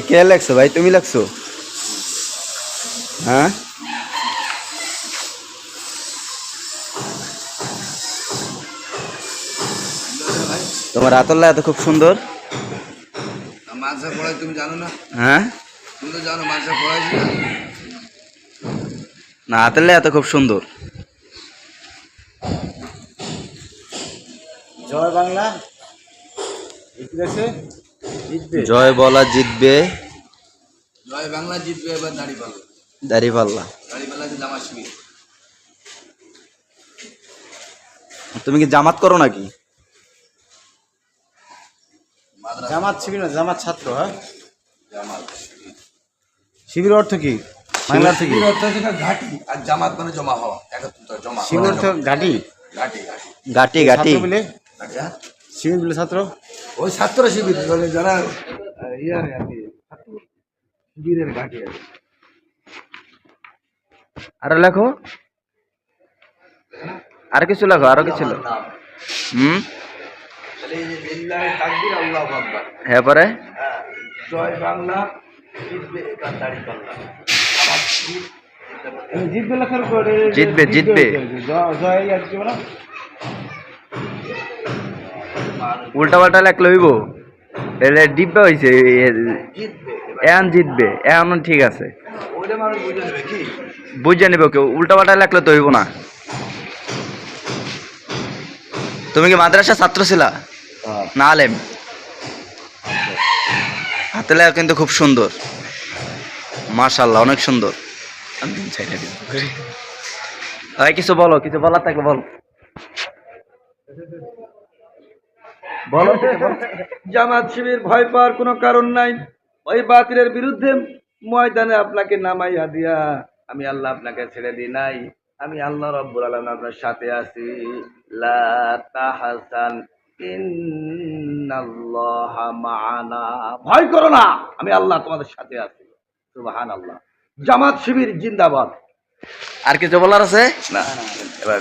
কে লাগছো ভাই, তুমি লাগছো? হ্যাঁ, তোমার আতল্লা এত খুব সুন্দর। মাদ্রাসা পড়াই তুমি জানো না? হ্যাঁ, তুমি তো জানো মাদ্রাসা পড়াইছি না? না, আতল্লা এত খুব সুন্দর। জয় বাংলা জিতবে। জয় বলা জিতবে, জয় বাংলা জিতবে এবার দাঁড়িপাল্লা। দাড়িপাল্লা। দাঁড়িপাল্লাতে জামাত শিবির। তুমি কি জামাত করো নাকি? জামাত শিবির না, জামাত ছাত্র। হ্যাঁ, জামাত শিবির অর্থ কি? বাংলা অর্থ কি? শিবির অর্থ হচ্ছে ঘাটি, আর জামাত মানে জমা হওয়া, একত্রিত জমা। শিবির অর্থ ঘাটি। ঘাটি ঘাটি গাটি গাটি। ছাত্র বলে ঘাটি, হ্যাঁ? শিবির বলে ছাত্র। ওই ছাত্র শিবির মানে যারা ইয়ারে আর কি ছাত্র শিবিরের ঘাটি আছে। আরো লেখো, আর কিছু লেখো, আরো কিছু লেখো। নাম। তাহলে এই যে লিল্লাহি তাকবীর, আল্লাহু আকবার। হ্যাঁ, পরে হ্যাঁ, জয় বাংলা জিতবে এবার দাঁড়িপাল্লা। জামাত শিবির জিতবে লেখার পরে জিতবে, জিতবে। জয় আর কি বলো? উল্টা পাল্টা লেখলে হইব। এলে ডিব্বা হয়েছে, জিতবে এবার। এখন জিতবে, এখন ঠিক আছে, ওইটা মানুষ বুঝে নেবে কি? বুঝে নিব কেউ। উল্টা পাল্টা লেখলে তো হইব না। তুমি কি মাদ্রাসা ছাত্র ছিলা না আলেম? হাতে লেখা কিন্তু খুব সুন্দর, মাশাআল্লাহ, অনেক সুন্দর। ভাই কিছু বলো, কিছু বলার থাকলে বলো, বলো কিছু বলো। জামাত শিবির ভয় পাওয়ার কোনো কারণ নাই। ওই বাতিলের বিরুদ্ধে ময়দানে আপনাকে নামাইয়া দিয়া আমি আল্লাহ আপনাকে ছেড়ে দিই নাই। আমি আল্লাহ রব্বুল আলামিন আপনার সাথে আছি। লা তাহসান ইন্নাল্লাহা মা'ানা। ভয় করো না, আমি আল্লাহ তোমাদের সাথে আছি। সুবহানাল্লাহ। জামাত শিবির জিন্দাবাদ। আর কিছু বলার আছে? না, এবার